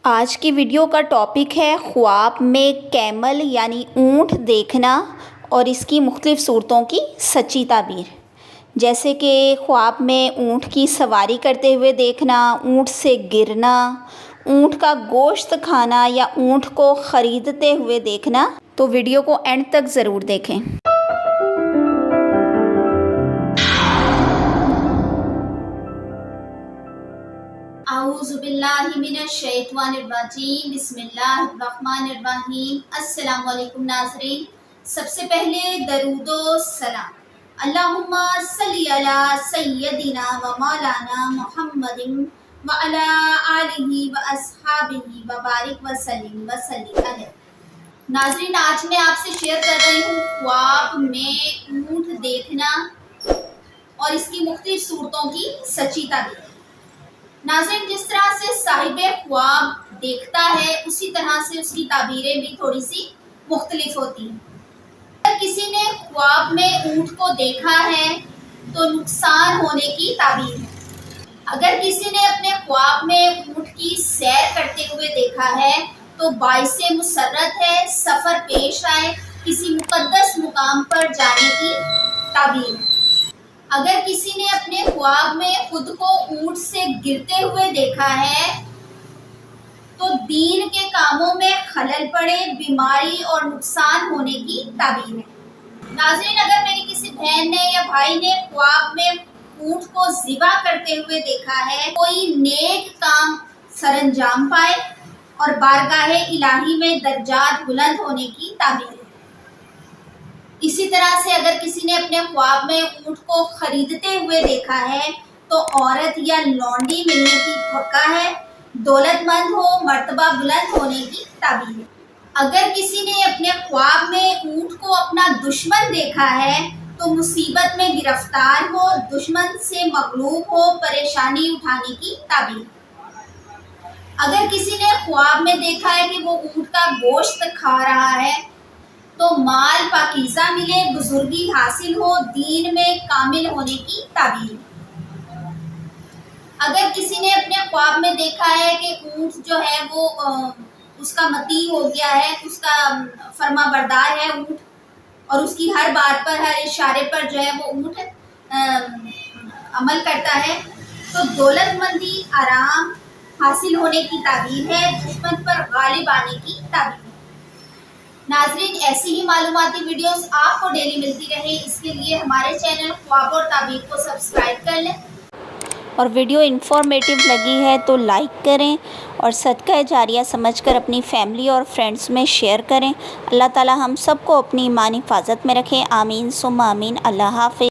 آج کی ویڈیو کا ٹاپک ہے خواب میں کیمل یعنی اونٹ دیکھنا اور اس کی مختلف صورتوں کی سچی تعبیر، جیسے کہ خواب میں اونٹ کی سواری کرتے ہوئے دیکھنا، اونٹ سے گرنا، اونٹ کا گوشت کھانا یا اونٹ کو خریدتے ہوئے دیکھنا۔ تو ویڈیو کو اینڈ تک ضرور دیکھیں۔ اعوذ باللہ من الشیطان الرجیم، بسم اللہ الرحمن الرحیم۔ السلام علیکم ناظرین، سب سے پہلے درود و سلام اللہم صلی علی سیدنا و مولانا محمد و علی آلہ و اصحابہ و بارک وسلم علیہ۔ ناظرین، آج میں آپ سے شیئر کر رہی ہوں خواب میں اونٹ دیکھنا اور اس کی مختلف صورتوں کی سچی تعبیر۔ ناظرین، جس طرح سے صاحب خواب دیکھتا ہے اسی طرح سے اس کی تعبیریں بھی تھوڑی سی مختلف ہوتی ہیں۔ اگر کسی نے خواب میں اونٹ کو دیکھا ہے تو نقصان ہونے کی تعبیر ہے۔ اگر کسی نے اپنے خواب میں اونٹ کی سیر کرتے ہوئے دیکھا ہے تو باعث مسرت ہے، سفر پیش آئے، کسی مقدس مقام پر جانے کی تعبیر ہے۔ اگر کسی نے اپنے خواب میں خود کو اونٹ سے گرتے ہوئے دیکھا ہے تو دین کے کاموں میں خلل پڑے، بیماری اور نقصان ہونے کی تعبیر ہے۔ ناظرین، اگر میری کسی بہن نے یا بھائی نے خواب میں اونٹ کو ذبح کرتے ہوئے دیکھا ہے، کوئی نیک کام سر انجام پائے اور بارگاہ الہی میں درجات بلند ہونے کی تعبیر ہے۔ اسی طرح سے اگر کسی نے اپنے خواب میں اونٹ کو خریدتے ہوئے دیکھا ہے تو عورت یا لونڈی ملنے کی توقع ہے، دولت مند ہو، مرتبہ بلند ہونے کی تعبیر ہے۔ اگر کسی نے اپنے خواب میں اونٹ کو اپنا دشمن دیکھا ہے تو مصیبت میں گرفتار ہو، دشمن سے مغلوب ہو، پریشانی اٹھانے کی تعبیر ہے۔ اگر کسی نے خواب میں دیکھا ہے کہ وہ اونٹ کا گوشت کھا رہا ہے تو مال پاکیزہ ملے، بزرگی حاصل ہو، دین میں کامل ہونے کی تعبیر ہے۔ اگر کسی نے اپنے خواب میں دیکھا ہے کہ اونٹ جو ہے وہ اس کا مطیع ہو گیا ہے، اس کا فرما بردار ہے اونٹ، اور اس کی ہر بات پر، ہر اشارے پر جو ہے وہ اونٹ عمل کرتا ہے، تو دولت مندی، آرام حاصل ہونے کی تعبیر ہے، دشمن پر غالب آنے کی تعبیر ہے۔ ناظرین، ایسی ہی معلوماتی ویڈیوز آپ کو ڈیلی ملتی رہے، اس کے لیے ہمارے چینل خواب اور تعبیر کو سبسکرائب کر لیں۔ اور ویڈیو انفارمیٹیو لگی ہے تو لائک کریں اور صدقہ جاریہ سمجھ کر اپنی فیملی اور فرینڈز میں شیئر کریں۔ اللہ تعالی ہم سب کو اپنی ایمانی حفاظت میں رکھیں، آمین ثم آمین۔ اللہ حافظ۔